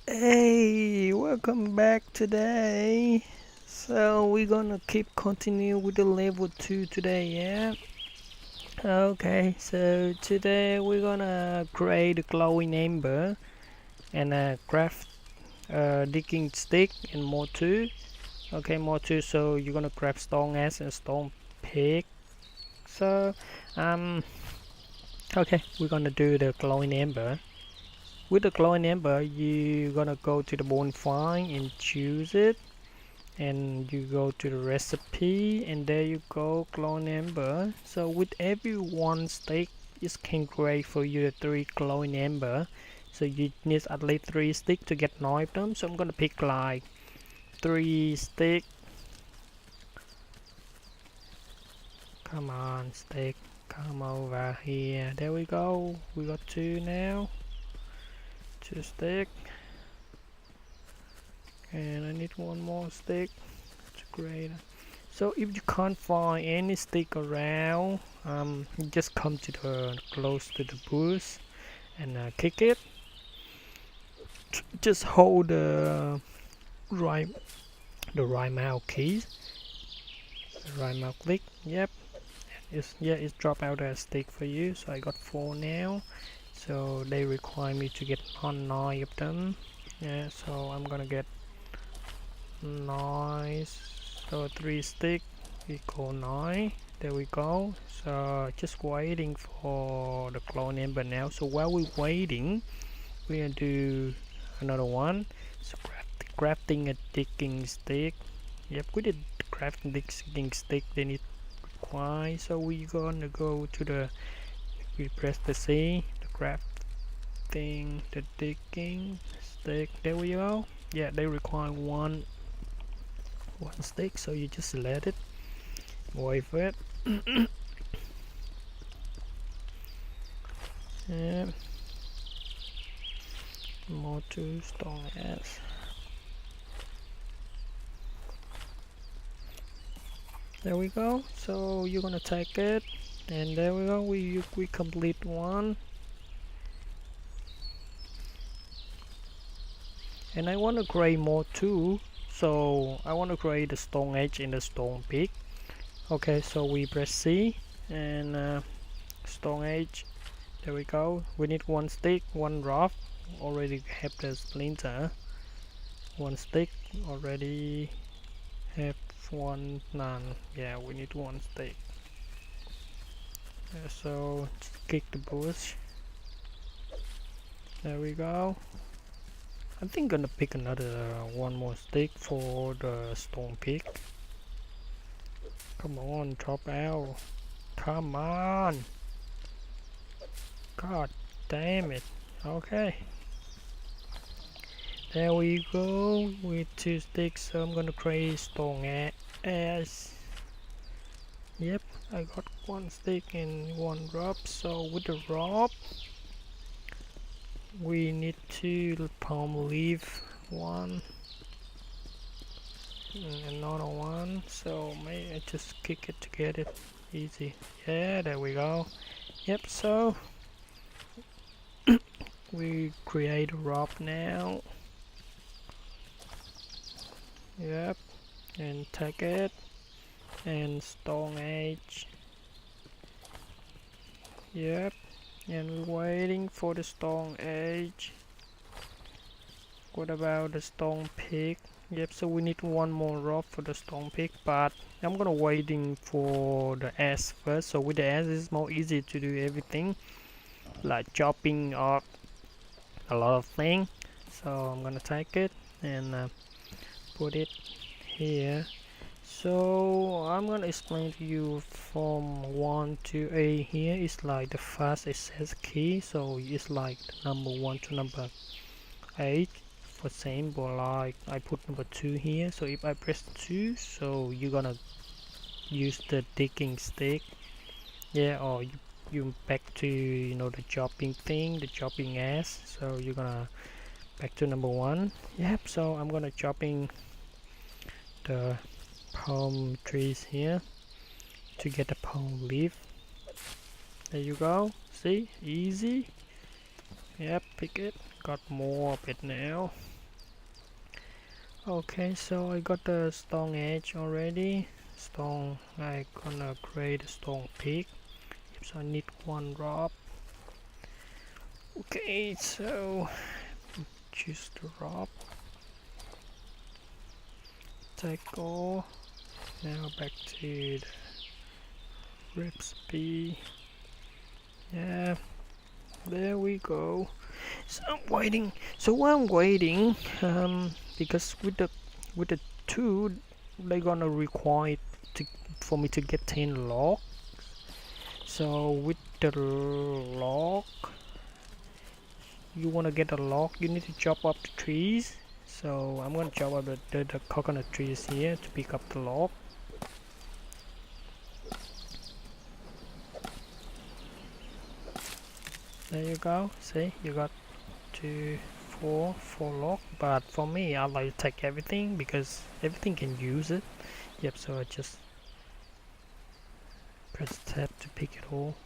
Hey, welcome back today. So we're gonna keep continue with the level 2 today, yeah? Okay, so today we're gonna create a glowing ember and craft a digging stick and more too. Okay, more too, so you're gonna craft stone axe and stone pick. So, um, okay, we're gonna do the glowing ember. With the glowing ember, you're gonna go to the bonfire and choose it, and you go to the recipe, and there you go, glowing ember. So with every one stick, it can create for you the 3 glowing ember. So you need at least 3 sticks to get 9 of them. So I'm gonna pick like 3 sticks. Come on, stick, come over here. There we go. We got 2 now. 2 sticks. And I need one more stick. That's great. So if you can't find any stick around, you just come to the close to the bush and kick it. Just hold right the right mouse key, the right mouse click. Yep, it's drop out a stick for you. So I got 4 now. So they require me to get on 9 of them. Yeah, so I'm gonna get 9. So 3 stick equal 9. There we go. So just waiting for the clone ember now. So while we're waiting, we're gonna do another one. So crafting a digging stick. Yep, we did crafting digging stick. Then it requires. So we're gonna go to the. We press the C. The crafting the digging stick. There we go. Yeah, they require one stick. So you just select it. Wait for it. Yeah. More to stone axe. There we go. So you're gonna take it, and there we go. We complete one. And I want to create more too. So I want to create the stone edge and the stone peak. Okay, so we press C and stone edge. There we go. We need one stick, one rock. Already have the splinter. One stick already have one none. Yeah, we need one stick. So just kick the bush. There we go. I think gonna pick another one more stick for the stone pick. Come on, drop out. Come on. God damn it. Okay. There we go with 2 sticks. So I'm gonna create stone ash. Yep, I got one stick and one rope. So with the rope, we need to palm leaf one and another one. So maybe I just kick it to get it easy. Yeah, there we go. Yep, so we create a rope now. Yep, and take it and stone edge. Yep, and we're waiting for the stone edge. What about the stone pick? Yep, so we need one more rope for the stone pick, but I'm gonna waiting for the axe first. So with the axe it's more easy to do everything, like chopping up a lot of things. So I'm gonna take it and put it here. So I'm gonna explain to you from 1 to 8 here. It's like the fast access key. So it's like the number 1 to number 8. For example, like I put number 2 here. So if I press 2, so you're gonna use the digging stick. Yeah, or you back to the chopping thing, the chopping ass. So you're gonna back to number 1. Yep. So I'm gonna chopping the palm trees here to get the palm leaf. There you go. See, easy. Yep, pick it. Got more of it now. Okay, so I got the stone edge already. Stone, I gonna create a stone pick. So I need one rock. Okay, so choose the rock. Take all. Now back to the recipe. Yeah, there we go. So I'm waiting. So while I'm waiting, because with the two, they're gonna require to for me to get 10 log. So with the log, you wanna get a log, you need to chop up the trees. So I'm gonna chop up the coconut trees here to pick up the log. There you go. See, you got 2, 4 log. But for me, I like to take everything because everything can use it. Yep. So I just press tab to pick it all.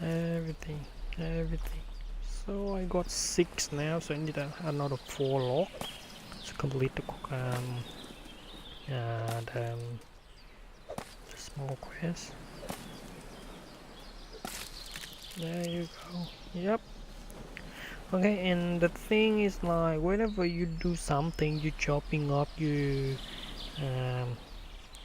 Everything. So I got 6 now. So I need another 4 log to complete the small quest. There you go. Yep. Okay, and the thing is like whenever you do something, you chopping up, you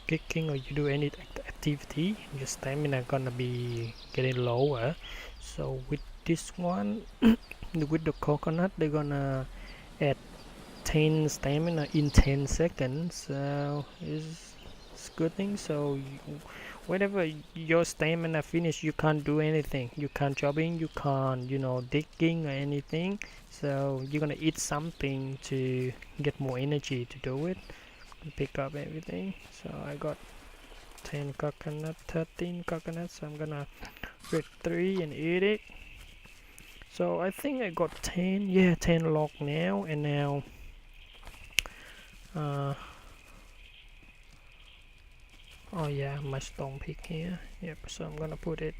kicking, or you do any activity, your stamina gonna be getting lower. So with this one, with the coconut, they're gonna add 10 stamina in 10 seconds. So it's good thing. So whenever your stamina finish, you can't do anything. You can't chopping, you can't, digging or anything. So you're gonna eat something to get more energy to do it. Pick up everything. So I got 10 coconut, 13 coconuts. So I'm gonna grab 3 and eat it. So I think I got 10. Yeah, 10 log now. And now oh yeah, my stone pick here. Yep, so I'm gonna put it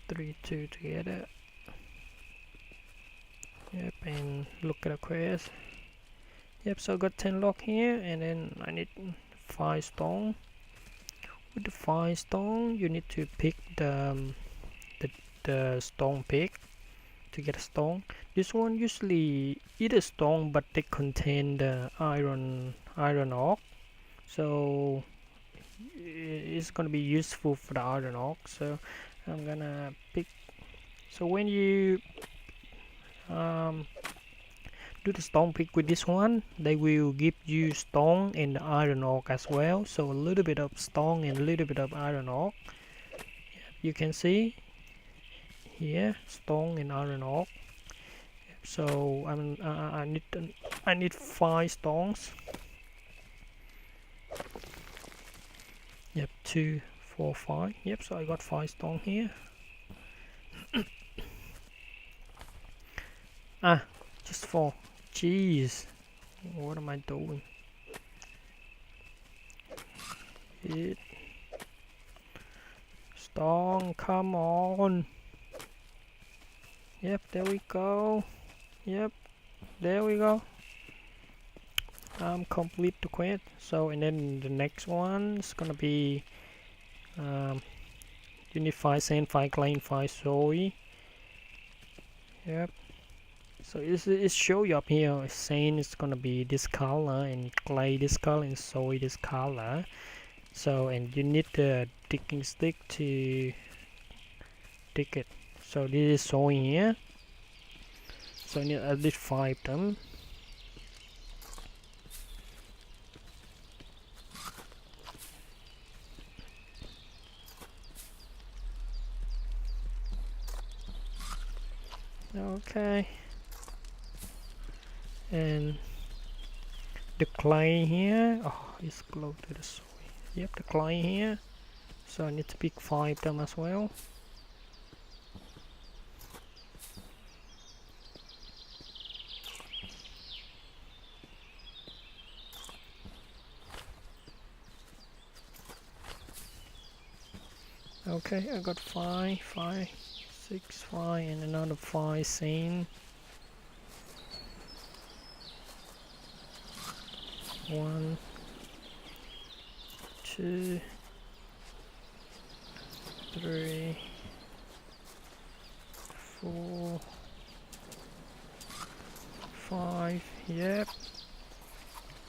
3, 2 together. Yep, and look at the quest. Yep, so I got 10 log here, and then I need 5 stone. With the 5 stone, you need to pick the stone pick to get a stone. This one usually eat a stone, but they contain the iron ore. So it's gonna be useful for the iron ore. So I'm gonna pick. So when you do the stone pick with this one, they will give you stone and iron ore as well. So a little bit of stone and a little bit of iron ore. You can see here stone and iron ore. So I need 5 stones. Yep, 2, 4, 5. Yep, so I got 5 stone here. Just 4. Jeez, what am I doing? It stone, come on. Yep, there we go. Yep, there we go. Complete the quest. So and then the next one is gonna be you need 5 sand, 5 clay, 5 soy. Yep. So it's show you up here. Sand is gonna be this color, and clay this color, and soy this color. So and you need the digging stick to dig it. So this is soy here. So I need at least 5 of them. Okay. And the clay here, oh, it's close to the soil. Yep, the clay here. So I need to pick 5 of them as well. Okay, I got 5, 5, 6, 5, and another 5 scene. 1, 2, 3, 4, 5. Yep.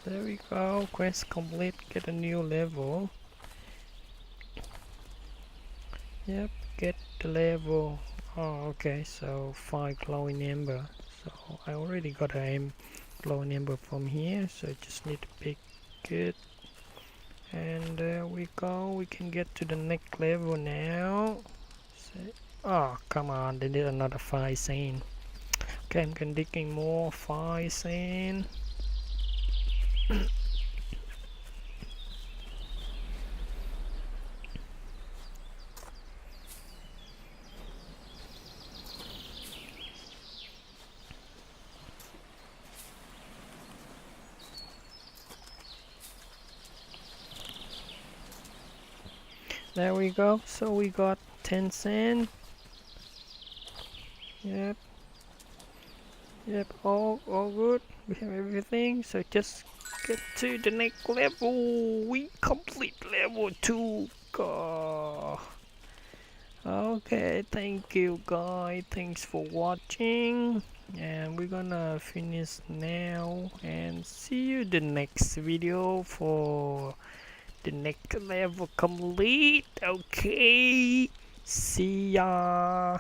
There we go. Quest complete. Get a new level. Yep. Get the level. Oh, okay. So 5 glowing ember. So I already got a glowing ember from here. So I just need to pick it. And there we go. We can get to the next level now. Oh, come on. They did another 5 scene. Okay, I'm gonna digging more 5 scene. There we go. So we got 10 sand. Yep. Yep. All good. We have everything. So just get to the next level. We complete level 2. Go. Okay. Thank you, guys. Thanks for watching. And we're gonna finish now and see you the next video for the next level complete. Okay, see ya.